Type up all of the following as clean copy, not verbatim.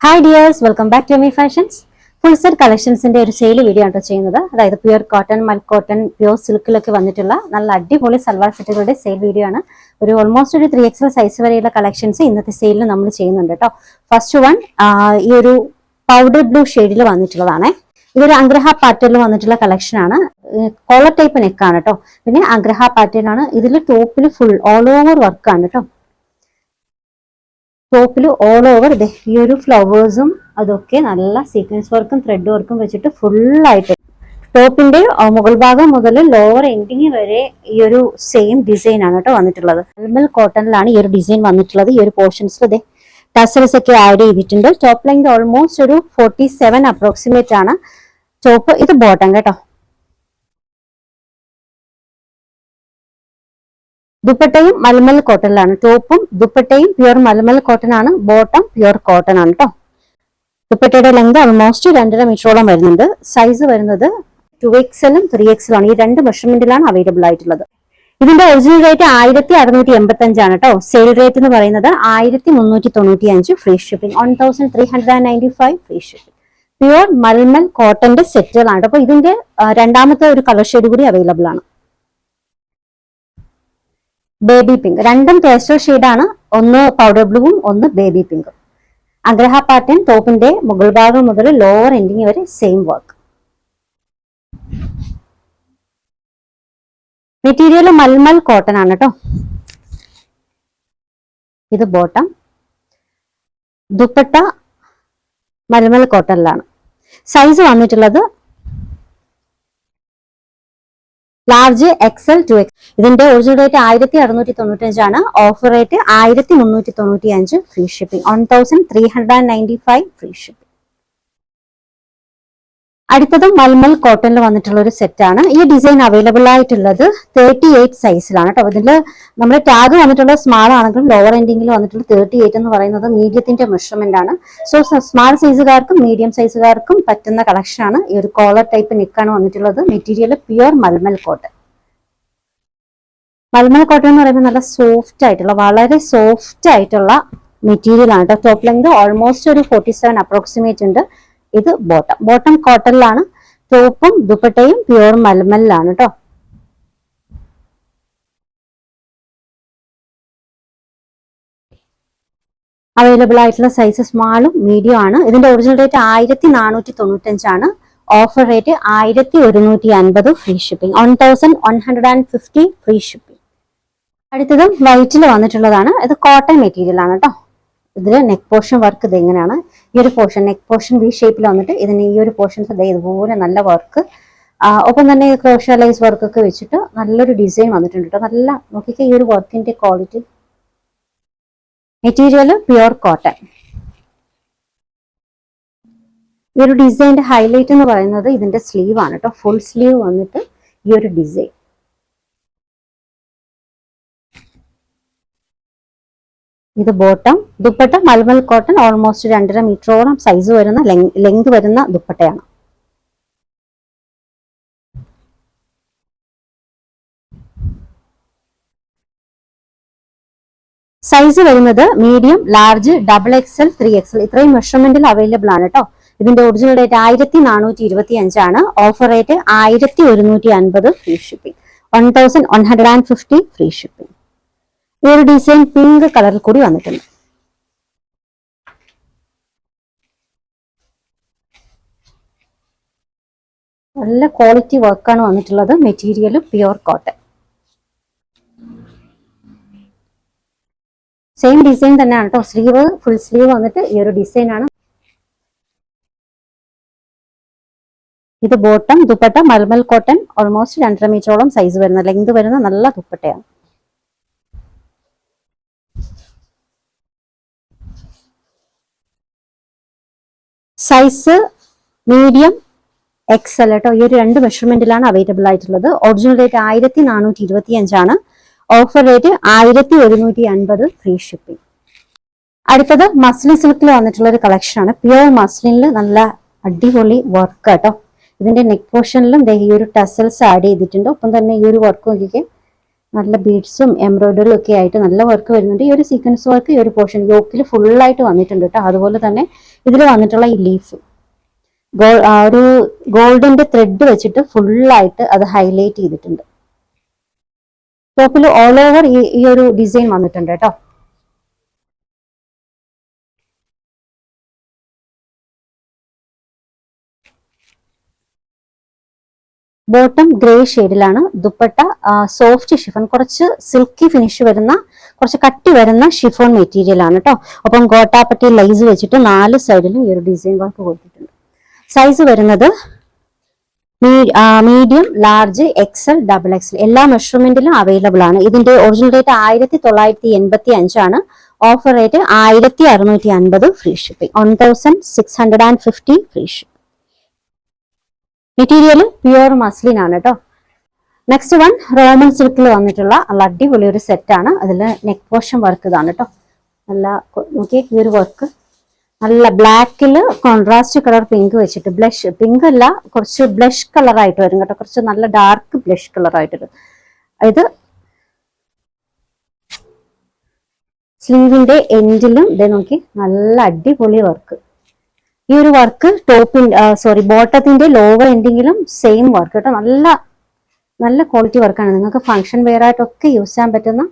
Hi dears, welcome back to Me Fashions. Full set കളക്ഷൻസിന്റെ ഒരു sale video ആണ് ചെയ്യുന്നത്. അതായത് pure cotton, mal cotton, pure സിൽക്കിലൊക്കെ വന്നിട്ടുള്ള നല്ല അടിപൊളി സൽവാർ സെറ്റുകളുടെ സെയിൽ വീഡിയോ ആണ്. ഓൾമോസ്റ്റ് ഒരു 3XL സൈസ് വരെയുള്ള കളക്ഷൻസ് ഇന്നത്തെ സെയിലിൽ നമ്മൾ ചെയ്യുന്നുണ്ട് കേട്ടോ. ഫസ്റ്റ് വൺ ഈ ഒരു പൗഡർ ബ്ലൂ ഷെയ്ഡിൽ വന്നിട്ടുള്ളതാണ്. ഇതൊരു അഗ്രഹ പാറ്റേണിൽ വന്നിട്ടുള്ള കളക്ഷൻ ആണ്. കോളർ ടൈപ്പ് നെക്കാണ് കേട്ടോ. പിന്നെ അഗ്രഹ പാറ്റേൺ ആണ്. ഇതിൽ ടോപ്പിൽ ഫുൾ ഓൾ ഓവർ വർക്കാണ് കേട്ടോ. ടോപ്പിൽ ഓൾ ഓവർ ഈ ഒരു ഫ്ലവേഴ്സും അതൊക്കെ നല്ല സീക്വൻസ് വർക്കും ത്രെഡ് വർക്കും വെച്ചിട്ട് ഫുള്ളായിട്ട് ടോപ്പിന്റെ മുകൾ ഭാഗം മുതൽ ലോവർ എൻഡിങ് വരെ ഈ ഒരു സെയിം ഡിസൈൻ ആണ് കേട്ടോ വന്നിട്ടുള്ളത്. മൽമൽ കോട്ടണിലാണ് ഈ ഒരു ഡിസൈൻ വന്നിട്ടുള്ളത്. ഈ ഒരു പോർഷൻസിൽ ടസൽസ് ഒക്കെ ആഡ് ചെയ്തിട്ടുണ്ട്. ടോപ്പ് ലെങ്ത് ഓൾമോസ്റ്റ് ഒരു 47 അപ്രോക്സിമേറ്റ് ആണ് ടോപ്പ്. ഇത് ബോട്ടം കേട്ടോ. ദുപ്പട്ടയും മൽമൽ കോട്ടണിലാണ്. ടോപ്പും ദുപ്പട്ടയും പ്യുർ മൽമൽ കോട്ടൺ ആണ്. ബോട്ടം പ്യുർ കോട്ടൺ ആണ് കേട്ടോ. ദുപ്പട്ടയുടെ ലെങ്ത് ഓൾമോസ്റ്റ് 2.5 മീറ്ററോളം വരുന്നുണ്ട്. സൈസ് വരുന്നത് 2XL ഉം 3XL ആണ്. ഈ രണ്ട് മെഷർമെന്റിലാണ് അവൈലബിൾ ആയിട്ടുള്ളത്. ഇതിന്റെ ഒറിജിനൽ റേറ്റ് 1685 ആണ് കേട്ടോ. സെയിൽ റേറ്റ് എന്ന് പറയുന്നത് 1395 free shipping. 1395 free shipping. Pure malmal കോട്ടന്റെ സെറ്റുകളാണ്. അപ്പൊ ഇതിന്റെ രണ്ടാമത്തെ ഒരു കളർ ഷെയ്ഡ് കൂടി അവൈലബിൾ ആണ്. Baby pink. രണ്ടും പേസ്റ്റൽ ഷെയ്ഡാണ്. ഒന്ന് പൗഡർ ബ്ലൂവും ഒന്ന് ബേബി പിങ്കും. അഗ്രഹ പാറ്റേൺ. ടോപ്പിന്റെ മുകൾ ഭാഗം മുതൽ ലോവർ എൻഡിങ് വരെ same work. Material malmal cotton ആണ് കേട്ടോ. ഇത് ബോട്ടം. ദുപ്പട്ട മൽമൽ കോട്ടണിലാണ്. സൈസ് വന്നിട്ടുള്ളത് ലാർജ് XL 2X. ഇതിന്റെ ഒറിജിനൽ റേറ്റ് 1695 ആണ്. Offer rate 1395 free shipping. 1395 free shipping. അടുത്തതും മൽമൽ കോട്ടണിൽ വന്നിട്ടുള്ള ഒരു സെറ്റ് ആണ്. ഈ ഡിസൈൻ അവൈലബിൾ ആയിട്ടുള്ളത് 38 സൈസിലാണ് കേട്ടോ. ഇതില് നമ്മുടെ ടാഗ് വന്നിട്ടുള്ള സ്മാൾ ആണെങ്കിലും ലോവർ എൻഡിങ്ങിൽ വന്നിട്ടുള്ള 38 എന്ന് പറയുന്നത് മീഡിയത്തിന്റെ മെഷർമെന്റ് ആണ്. സോ സ്മാൾ സൈസുകാർക്കും മീഡിയം സൈസുകാർക്കും പറ്റുന്ന കളക്ഷൻ ആണ്. ഈ ഒരു കോളർ ടൈപ്പ് നെക്കാണ് വന്നിട്ടുള്ളത്. Material pure malmal cotton. Malmal cotton എന്ന് പറയുമ്പോൾ നല്ല സോഫ്റ്റ് ആയിട്ടുള്ള, വളരെ സോഫ്റ്റ് ആയിട്ടുള്ള മെറ്റീരിയൽ ആണ് കേട്ടോ. ടോപ്പ് ലെങ്ത് ഓൾമോസ്റ്റ് ഒരു 47 അപ്രോക്സിമേറ്റ് ഉണ്ട്. ഇത് ബോട്ടം. ബോട്ടം കോട്ടണിലാണ്. ടോപ്പും ദുപ്പട്ടയും പ്യുർ മൽമലിലാണ് കേട്ടോ. അവൈലബിൾ ആയിട്ടുള്ള സൈസ് സ്മാളും മീഡിയം ആണ്. ഇതിന്റെ ഒറിജിനൽ റേറ്റ് 1495 ആണ്. Offer rate 1150 free shipping. 1150 free shipping. അടുത്തത് വൈറ്റിൽ വന്നിട്ടുള്ളതാണ്. ഇത് കോട്ടൺ മെറ്റീരിയൽ ആണ് കേട്ടോ. ഇതിൽ നെക്ക് പോർഷൻ വർക്ക് ഇത് എങ്ങനെയാണ്. ഈ ഒരു പോർഷൻ നെക്ക് പോർഷൻ വി ഷേപ്പിൽ വന്നിട്ട് ഇതിന് ഈ ഒരു പോർഷൻസ് ഇതുപോലെ നല്ല വർക്ക്, ഒപ്പം തന്നെ ക്രോഷ്യ ലൈസ് വർക്കൊക്കെ വെച്ചിട്ട് നല്ലൊരു ഡിസൈൻ വന്നിട്ടുണ്ട് കേട്ടോ. നല്ല നോക്കിക്കേ ഈ ഒരു വർക്കിന്റെ ക്വാളിറ്റി. Material pure cotton. ഈ ഒരു ഡിസൈനിന്റെ ഹൈലൈറ്റ് എന്ന് പറയുന്നത് ഇതിന്റെ സ്ലീവ് ആണ് കേട്ടോ. ഫുൾ സ്ലീവ് വന്നിട്ട് ഈ ഒരു ഡിസൈൻ. ഇത് bottom. Dupatta malmal cotton. Almost 2.5 മീറ്ററോളം സൈസ് വരുന്ന ലെങ്ത് വരുന്ന ദുപ്പട്ടയാണ്. സൈസ് വരുന്നത് മീഡിയം, ലാർജ്, XXL, 3XL ഇത്രയും മെഷർമെന്റിൽ അവൈലബിൾ ആണ് കേട്ടോ. ഇതിന്റെ ഒറിജിനൽ റേറ്റ് 1425 ആണ്. Offer rate 1150 free shipping. 1150 free shipping. ഈ ഒരു ഡിസൈൻ പിങ്ക് കളറിൽ കൂടി വന്നിട്ടുണ്ട്. നല്ല ക്വാളിറ്റി വർക്കാണ് വന്നിട്ടുള്ളത്. Material pure cotton. Same design തന്നെയാണ് കേട്ടോ. സ്ലീവ് ഫുൾ സ്ലീവ് വന്നിട്ട് ഈ ഒരു ഡിസൈൻ ആണ്. ഇത് bottom. Dupatta malmal cotton. Almost 2.5 മീറ്ററോളം സൈസ് വരുന്ന ലെങ്ത് വരുന്ന നല്ല ദുപ്പട്ടയാണ്. സൈസ് മീഡിയം XL കേട്ടോ. ഈ ഒരു രണ്ട് മെഷർമെന്റിലാണ് അവൈലബിൾ ആയിട്ടുള്ളത്. ഒറിജിനൽ റേറ്റ് 1425 ആണ്. Offer rate 1150 free shipping. അടുത്തത് മസ്ലിൻ സിൽക്കിൽ വന്നിട്ടുള്ള ഒരു കളക്ഷൻ ആണ്. പ്യുർ മസ്ലിനിൽ നല്ല അടിപൊളി വർക്ക് കേട്ടോ. ഇതിന്റെ നെക്ക് പോർഷനിലും ഈ ഒരു ടസൽസ് ആഡ് ചെയ്തിട്ടുണ്ട്. ഒപ്പം തന്നെ ഈ ഒരു വർക്ക് നോക്കിക്കേ നല്ല ബീഡ്സും എംബ്രോയിഡറിയും ഒക്കെ ആയിട്ട് നല്ല വർക്ക് വരുന്നുണ്ട്. ഈ ഒരു സീക്വൻസ് വർക്ക് ഈ ഒരു പോർഷൻ യോക്കിൽ ഫുള്ളായിട്ട് വന്നിട്ടുണ്ട് കേട്ടോ. അതുപോലെ തന്നെ ഇതിൽ വന്നിട്ടുള്ള ഈ ലീഫ് ഒരു ഗോൾഡിന്റെ ത്രെഡ് വെച്ചിട്ട് ഫുള്ളായിട്ട് അത് ഹൈലൈറ്റ് ചെയ്തിട്ടുണ്ട്. ടോപ്പിൽ ഓൾ ഓവർ ഈ ഒരു ഡിസൈൻ വന്നിട്ടുണ്ട് കേട്ടോ. ബോട്ടം ഗ്രേ ഷെയ്ഡിലാണ്. ദുപ്പട്ട സോഫ്റ്റ് ഷിഫോൺ, കുറച്ച് സിൽക്കി ഫിനിഷ് വരുന്ന, കുറച്ച് കട്ടി വരുന്ന ഷിഫോൺ മെറ്റീരിയൽ ആണ് കേട്ടോ. ഒപ്പം ഗോട്ടാപ്പട്ടി ലൈസ് വെച്ചിട്ട് 4 സൈഡിലും ഈ ഒരു ഡിസൈൻ വർക്ക് കൊടുത്തിട്ടുണ്ട്. സൈസ് വരുന്നത് മീഡിയം, ലാർജ്, എക്സൽ, XXL എല്ലാ മെഷർമെന്റിലും അവൈലബിൾ ആണ്. ഇതിന്റെ ഒറിജിനൽ റേറ്റ് 1985 ആണ്. Offer rate 1650, free shipping. 1650 free shipping. Material pure muslin ആണ് കേട്ടോ. നെക്സ്റ്റ് വൺ റോമൻ സിൽക്കിൽ വന്നിട്ടുള്ള നല്ല അടിപൊളി ഒരു സെറ്റ് ആണ്. അതിൽ നെക്ക് പോർഷൻ വർക്ക് ഇതാണ് കേട്ടോ. നല്ല നോക്കിയേ, ഈ ഒരു വർക്ക് നല്ല ബ്ലാക്കിൽ കോൺട്രാസ്റ്റ് കളർ പിങ്ക് വെച്ചിട്ട്, ബ്ലഷ് പിങ്ക് അല്ല, കുറച്ച് ബ്ലഷ് കളർ ആയിട്ട് വരും കേട്ടോ. കുറച്ച് നല്ല ഡാർക്ക് ബ്ലഷ് കളർ ആയിട്ട് വരും. ഇത് സ്ലീവിന്റെ എൻഡിലും ഇതേ നോക്കി നല്ല അടിപൊളി വർക്ക്. ഈ ഒരു വർക്ക് ബോട്ടത്തിന്റെ ലോവർ എൻഡിങ്ങിലും സെയിം വർക്ക് കേട്ടോ. നല്ല നല്ല ക്വാളിറ്റി വർക്കാണ്. നിങ്ങൾക്ക് ഫംഗ്ഷൻ വെയർ ആയിട്ടൊക്കെ യൂസ് ചെയ്യാൻ പറ്റുന്ന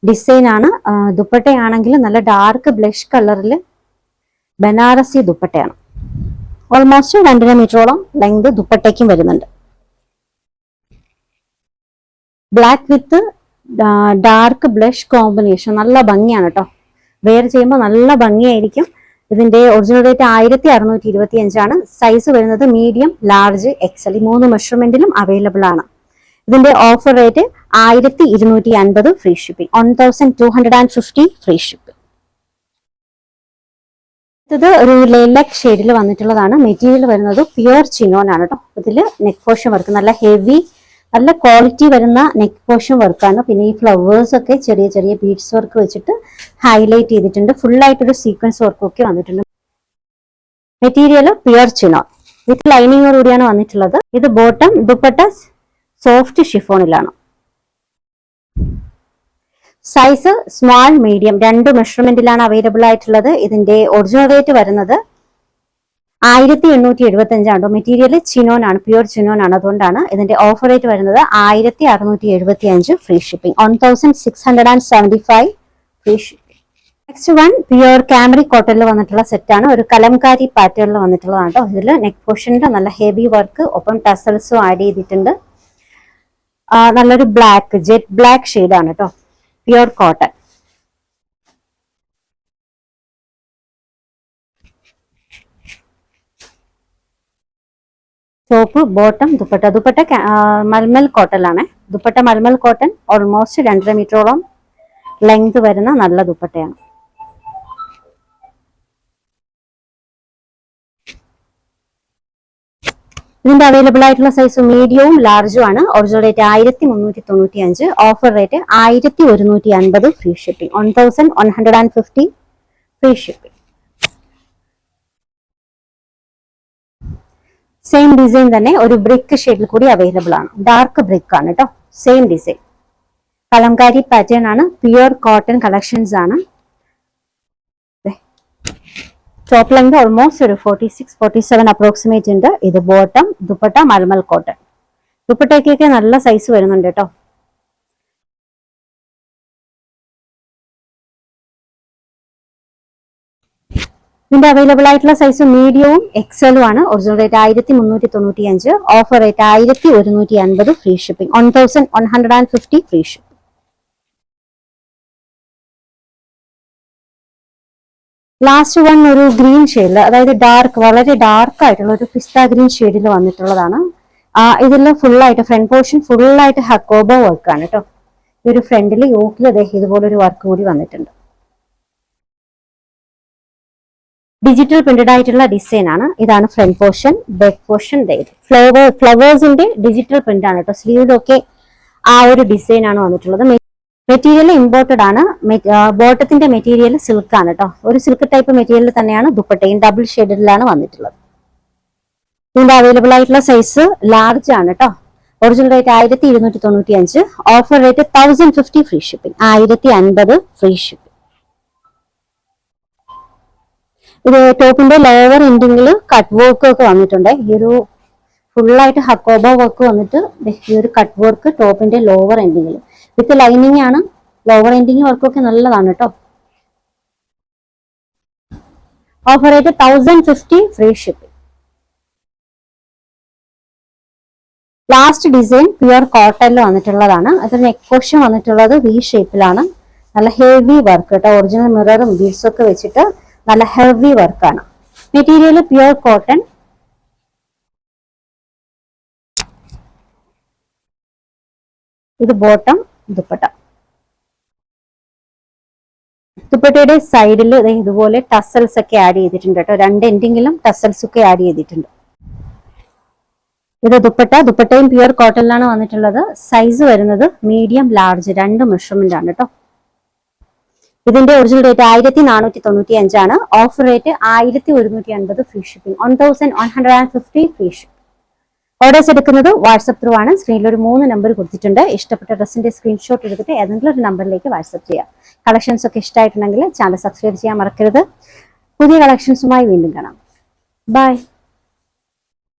ഡിസൈൻ ആണ്. ദുപ്പട്ടയാണെങ്കിൽ നല്ല ഡാർക്ക് ബ്ലഷ് കളറിൽ ബനാറസി ദുപ്പട്ടയാണ്. ഓൾമോസ്റ്റ് 2.5 മീറ്ററോളം ലെങ്ത് ദുപ്പട്ടയ്ക്കും വരുന്നുണ്ട്. Black with dark blush combination നല്ല ഭംഗിയാണ് കേട്ടോ. വെയർ ചെയ്യുമ്പോൾ നല്ല ഭംഗിയായിരിക്കും. ഇതിന്റെ ഒറിജിനൽ റേറ്റ് 1625 ആണ്. സൈസ് വരുന്നത് മീഡിയം, ലാർജ്, XL ഈ 3 മെഷർമെന്റിലും അവൈലബിൾ ആണ്. ഇതിന്റെ offer rate 1250, free shipping. 1250 free shipping. ഇത് ഒരു ലൈലക് ഷെയ്ഡിൽ വന്നിട്ടുള്ളതാണ്. മെറ്റീരിയൽ വരുന്നത് പ്യുവർ ചിനോൻ ആണ് കേട്ടോ. ഇതിൽ നെക്ക് പോർഷൻ വർക്ക് നല്ല ഹെവി, നല്ല ക്വാളിറ്റി വരുന്ന നെക്ക് പോർഷൻ വർക്കാണ്. പിന്നെ ഈ ഫ്ലവേഴ്സ് ഒക്കെ ചെറിയ ചെറിയ ബീഡ്സ് വർക്ക് വെച്ചിട്ട് ഹൈലൈറ്റ് ചെയ്തിട്ടുണ്ട്. ഫുള്ളായിട്ടൊരു സീക്വൻസ് വർക്കും ഒക്കെ വന്നിട്ടുണ്ട്. മെറ്റീരിയൽ പ്യുവർ ചിനോൺ വിത്ത് ലൈനിങ്ങോട് കൂടിയാണ് വന്നിട്ടുള്ളത്. ഇത് ബോട്ടം, ദുപ്പട്ട സോഫ്റ്റ് ഷിഫോണിലാണ്. സൈസ് സ്മാൾ, മീഡിയം 2 മെഷർമെന്റിലാണ് അവൈലബിൾ ആയിട്ടുള്ളത്. ഇതിന്റെ ഒറിജിനൽ റേറ്റ് വരുന്നത് 1875 ആണ്. മെറ്റീരിയൽ ചിനോൻ ആണ്, പ്യുവർ ചിനോൻ ആണ്. അതുകൊണ്ടാണ് ഇതിന്റെ ഓഫർ റേറ്റ് വരുന്നത് 1675, free shipping. 1675 free shipping. Next one pure കാമറി കോട്ടണിൽ വന്നിട്ടുള്ള സെറ്റ് ആണ്. ഒരു കലംകാരി പാറ്റേണിൽ വന്നിട്ടുള്ളതാണ് കേട്ടോ. ഇതിൽ നെക്ക് പോർഷനിൽ നല്ല ഹെവി വർക്ക്, ഒപ്പം ടസൽസും ആഡ് ചെയ്തിട്ടുണ്ട്. നല്ലൊരു ബ്ലാക്ക്, ജെറ്റ് ബ്ലാക്ക് ഷെയ്ഡാണ് കേട്ടോ. Pure cotton. Top, bottom, dupatta malmal കോട്ടണിലാണ്. ദുപ്പട്ട മൽമൽ കോട്ടൺ, ഓൾമോസ്റ്റ് 2.5 മീറ്ററോളം ലെങ്ത് വരുന്ന നല്ല ദുപ്പട്ടയാണ്. ഇതിന്റെ അവൈലബിൾ ആയിട്ടുള്ള സൈസ് മീഡിയവും ലാർജും ആണ്. Original rate 1395, offer rate 1150, free shipping. 1150 free shipping. Same design തന്നെ ഒരു ബ്രിക്ക് ഷെയ്ഡിൽ കൂടി അവൈലബിൾ ആണ്. ഡാർക്ക് ബ്രിക്ക് ആണ് കേട്ടോ. സെയിം ഡിസൈൻ കലംകാരി പാറ്റേൺ ആണ്. പ്യുവർ കോട്ടൺ കളക്ഷൻസ് ആണ്. ടോപ്പ് ലെങ്ത് ഓൾമോസ്റ്റ് ഒരു 46-47 അപ്രോക്സിമേറ്റ് ഉണ്ട്. ഇത് ബോട്ടം, ദുപ്പട്ട മൽമൽ കോട്ടൺ. ദുപ്പട്ടയ്ക്കൊക്കെ നല്ല സൈസ് വരുന്നുണ്ട് കേട്ടോ. ഇതിന്റെ അവൈലബിൾ ആയിട്ടുള്ള സൈസ് മീഡിയവും XL ആണ്. Original rate 1395, offer rate 1150, free shipping. 1150 free shipping. Last one ഒരു ഗ്രീൻ ഷെയ്ഡിൽ, അതായത് ഡാർക്ക്, വളരെ ഡാർക്ക് ആയിട്ടുള്ള ഒരു പിസ്ത ഗ്രീൻ ഷെയ്ഡിൽ വന്നിട്ടുള്ളതാണ്. ഇതിൽ ഫുള്ളായിട്ട് ഫ്രണ്ട് പോർഷൻ ഫുള്ളായിട്ട് ഹക്കോബ വർക്കാണ് കേട്ടോ. ഈ ഒരു ഫ്രണ്ടിൽ യോക്കിൽ ഇതുപോലൊരു വർക്ക് കൂടി വന്നിട്ടുണ്ട്. ഡിജിറ്റൽ പ്രിന്റഡ് ആയിട്ടുള്ള ഡിസൈൻ ആണ്. ഇതാണ് ഫ്രണ്ട് പോർഷൻ. ബാക്ക് പോർഷൻ ഫ്ലവേഴ്സിന്റെ ഡിജിറ്റൽ പ്രിന്റ് ആണ് കേട്ടോ. സ്ലീവിലൊക്കെ ആ ഒരു ഡിസൈൻ ആണ് വന്നിട്ടുള്ളത്. മെറ്റീരിയൽ ഇമ്പോർട്ടഡ് ആണ്. ബോട്ടത്തിന്റെ മെറ്റീരിയൽ സിൽക്ക് ആണ് കേട്ടോ. ഒരു സിൽക്ക് ടൈപ്പ് മെറ്റീരിയൽ തന്നെയാണ് ദുപ്പട്ടയും. ഡബിൾ ഷെയ്ഡിലാണ് വന്നിട്ടുള്ളത്. ഇതിന്റെ അവൈലബിൾ ആയിട്ടുള്ള സൈസ് ലാർജ് ആണ് കേട്ടോ. Original rate 1295, offer rate 1050 free shipping, 1050 free shipping. ഇത് ടോപ്പിന്റെ ലോവർ എൻഡിങ്ങിൽ കട്ട് വർക്ക് ഒക്കെ വന്നിട്ടുണ്ട്. ഈ ഒരു ഫുള്ളായിട്ട് ഹക്കോബ വർക്ക് വന്നിട്ട് ഈ ഒരു കട്ട് വർക്ക് ടോപ്പിന്റെ ലോവർ എൻഡിങ്ങിൽ വിത്ത് ലൈനിങ് ആണ്. ലോവർ എൻഡിങ് വർക്കൊക്കെ നല്ലതാണ് കേട്ടോ. Offer rate 1050 free shipping. Last design pure കോട്ടണിൽ വന്നിട്ടുള്ളതാണ്. അത് നെക്ക് പോർഷൻ വന്നിട്ടുള്ളത് വി ഷേപ്പിലാണ്. നല്ല ഹെവി വർക്ക് കേട്ടോ. ഒറിജിനൽ മിററും ബീഡ്സും ഒക്കെ വെച്ചിട്ട് നല്ല ഹെവി വർക്കാണ്. Material pure cotton. ഇത് ബോട്ടം, ദുപ്പട്ട. ദുപ്പട്ടയുടെ സൈഡിൽ ഇതുപോലെ ടസൽസ് ഒക്കെ ആഡ് ചെയ്തിട്ടുണ്ട് കേട്ടോ. രണ്ട് എൻഡിങ്ങിലും ടസൽസ് ഒക്കെ ആഡ് ചെയ്തിട്ടുണ്ട്. ഇത് ദുപ്പട്ടയും പ്യുർ കോട്ടണിലാണ് വന്നിട്ടുള്ളത്. സൈസ് വരുന്നത് മീഡിയം ലാർജ്, രണ്ട് മെഷർമെന്റ് ആണ് കേട്ടോ. ഇതിന്റെ ഒറിജിനൽ റേറ്റ് 1495 ആണ്. Offer rate 1150 free shipping, 1150 free shipping. Orders എടുക്കുന്നത് വാട്സപ്പ് ത്രൂ ആണ്. സ്ക്രീനിൽ ഒരു 3 നമ്പർ കൊടുത്തിട്ടുണ്ട്. ഇഷ്ടപ്പെട്ട ഡ്രസ്സിന്റെ സ്ക്രീൻഷോട്ട് എടുത്തിട്ട് ഏതെങ്കിലും ഒരു നമ്പറിലേക്ക് വാട്സപ്പ് ചെയ്യാം. കളക്ഷൻസ് ഒക്കെ ഇഷ്ടമായിട്ടുണ്ടെങ്കിൽ ചാനൽ സബ്സ്ക്രൈബ് ചെയ്യാൻ മറക്കരുത്. പുതിയ കളക്ഷൻസുമായി വീണ്ടും കാണാം. ബൈ.